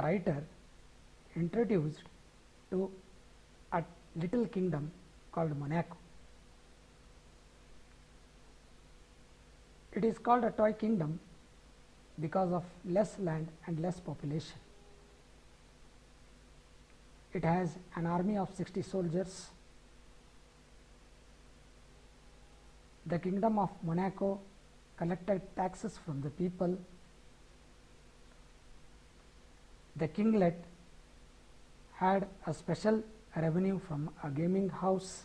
writer introduced to a little kingdom called Monaco. It is called a toy kingdom because of less land and less population. It has an army of 60 soldiers. The kingdom of Monaco collected taxes from the people. The kinglet had a special revenue from a gaming house.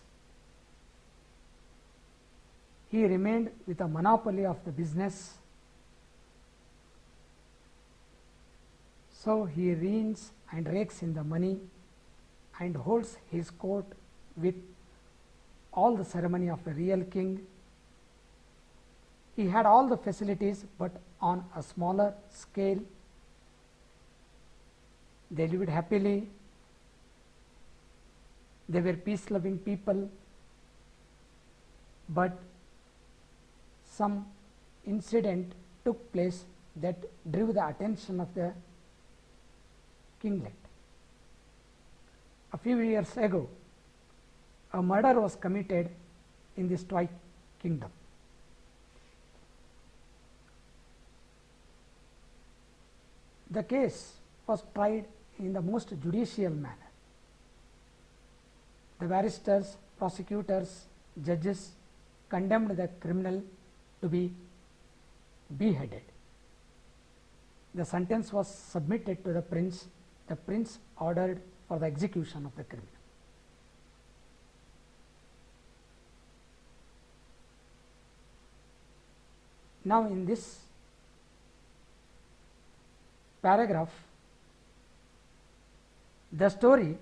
He remained with a monopoly of the business. So he reigns and rakes in the money and holds his court with all the ceremony of a real king. He had all the facilities but on a smaller scale. They lived happily. They were peace-loving people, but some incident took place that drew the attention of the kinglet. A few years ago, a murder was committed in this toy kingdom. The case was tried in the most judicial manner. The barristers, prosecutors, judges condemned the criminal to be beheaded. The sentence was submitted to the prince. The prince ordered for the execution of the criminal. Now in this paragraph, the story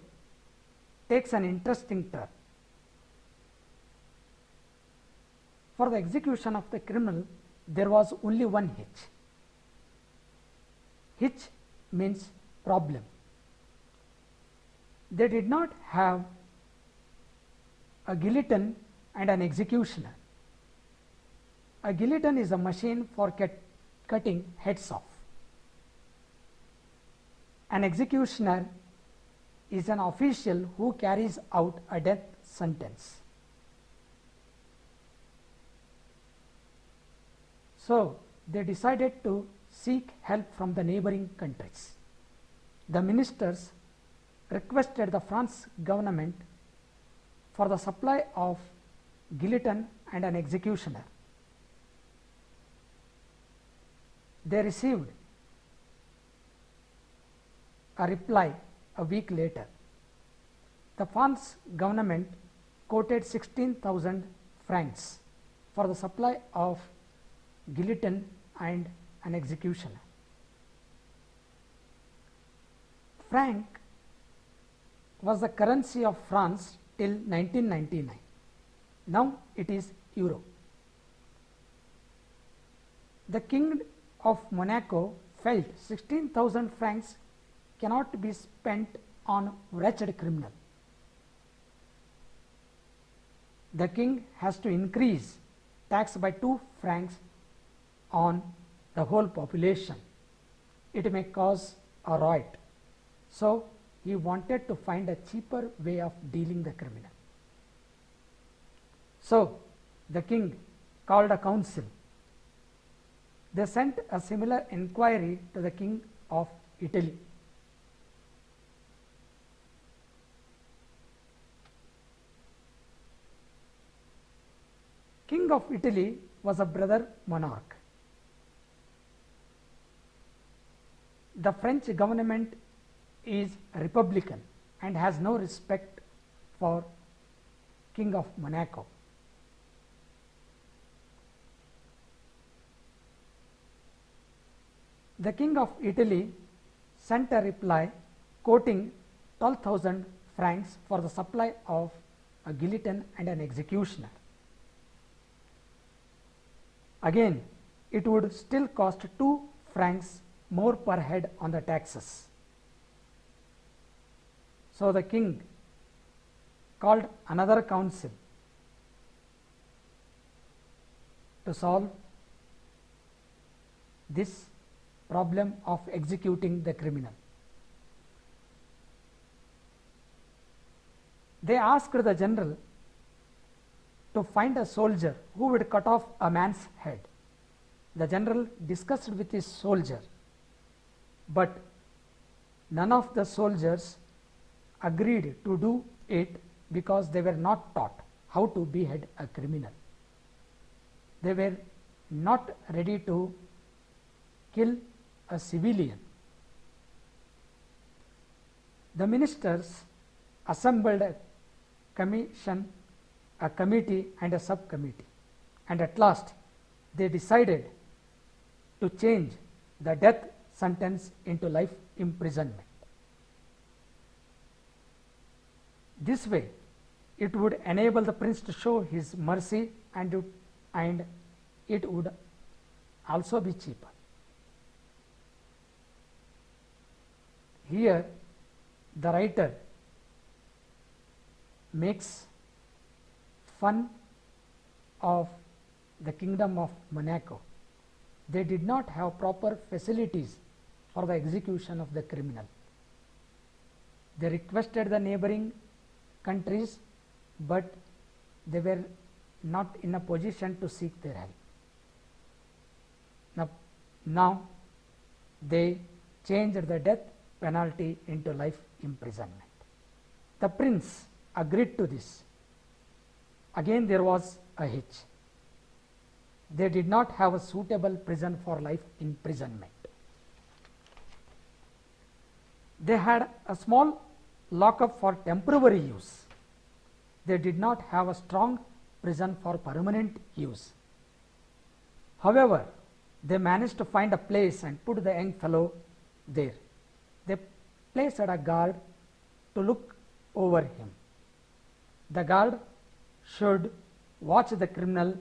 takes an interesting turn. For the execution of the criminal, there was only one hitch. Hitch means problem. They did not have a guillotine and an executioner. A guillotine is a machine for cutting heads off. An executioner is an official who carries out a death sentence. So they decided to seek help from the neighboring countries. The ministers requested the France government for the supply of guillotine and an executioner. They received a reply a week later. The France government quoted 16,000 francs for the supply of guillotine and an executioner. Franc was the currency of France till 1999. Now it is euro. The king of Monaco felt 16,000 francs cannot be spent on wretched criminal. The king has to increase tax by 2 francs on the whole population. It may cause a riot. So he wanted to find a cheaper way of dealing the criminal. So the king called a council. They sent a similar inquiry to the king of Italy. King of Italy was a brother monarch. The French government is republican and has no respect for King of Monaco. The King of Italy sent a reply quoting 12,000 francs for the supply of a guillotine and an executioner. Again, it would still cost 2 francs more per head on the taxes. So the king called another council to solve this problem of executing the criminal. They asked the general to find a soldier who would cut off a man's head. The general discussed with his soldier, but none of the soldiers agreed to do it because they were not taught how to behead a criminal. They were not ready to kill a civilian. The ministers assembled a commission, a committee and a subcommittee, and at last they decided to change the death sentence into life imprisonment. This way it would enable the prince to show his mercy, and it would also be cheaper. Here the writer makes fun of the kingdom of Monaco. They did not have proper facilities for the execution of the criminal. They requested the neighboring countries, but they were not in a position to seek their help. Now they changed the death penalty into life imprisonment. The prince agreed to this. Again there was a hitch. They did not have a suitable prison for life imprisonment. They had a small lockup for temporary use. They did not have a strong prison for permanent use. However, they managed to find a place and put the young fellow there. They placed a guard to look over him. The guard should watch the criminal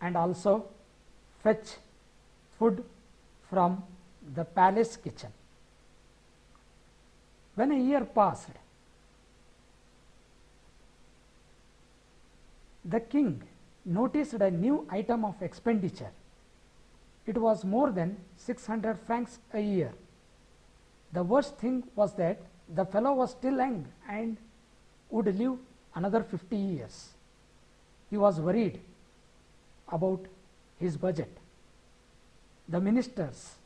and also fetch food from the palace kitchen. When a year passed, the king noticed a new item of expenditure. It was more than 600 francs a year. The worst thing was that the fellow was still young and would live another 50 years. He was worried about his budget. The ministers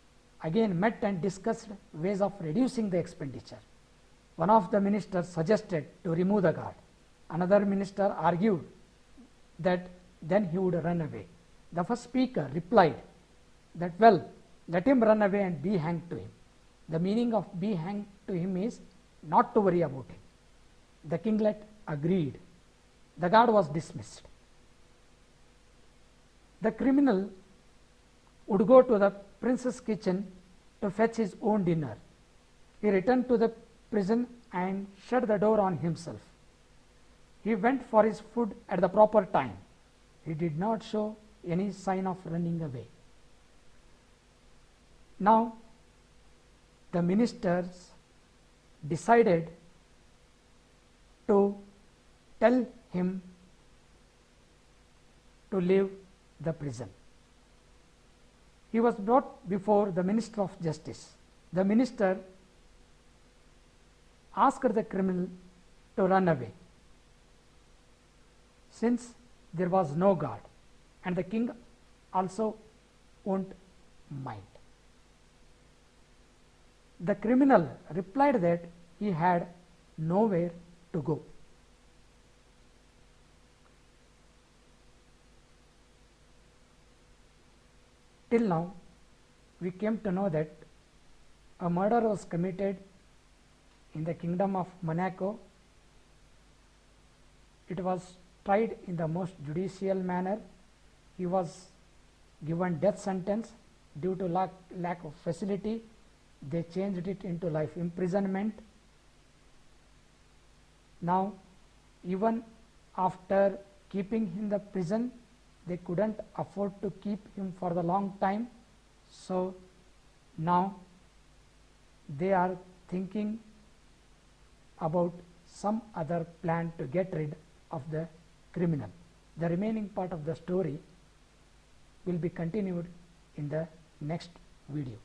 again met and discussed ways of reducing the expenditure. One of the ministers suggested to remove the guard. Another minister argued that then he would run away. The first speaker replied that, well, let him run away and be hanged to him. The meaning of be hanged to him is not to worry about him. The kinglet agreed. The guard was dismissed. The criminal would go to the prince's kitchen to fetch his own dinner. He returned to the prison and shut the door on himself. He went for his food at the proper time. He did not show any sign of running away. Now, the ministers decided to tell him to leave the prison. He was brought before the Minister of Justice. The minister asked the criminal to run away, since there was no guard, and the king also won't mind. The criminal replied that he had nowhere to go. Till now, we came to know that a murder was committed in the kingdom of Monaco. It was tried in the most judicial manner. He was given death sentence. Due to lack of facility, they changed it into life imprisonment. Now, even after keeping him in the prison, they couldn't afford to keep him for the long time. So now they are thinking about some other plan to get rid of the criminal. The remaining part of the story will be continued in the next video.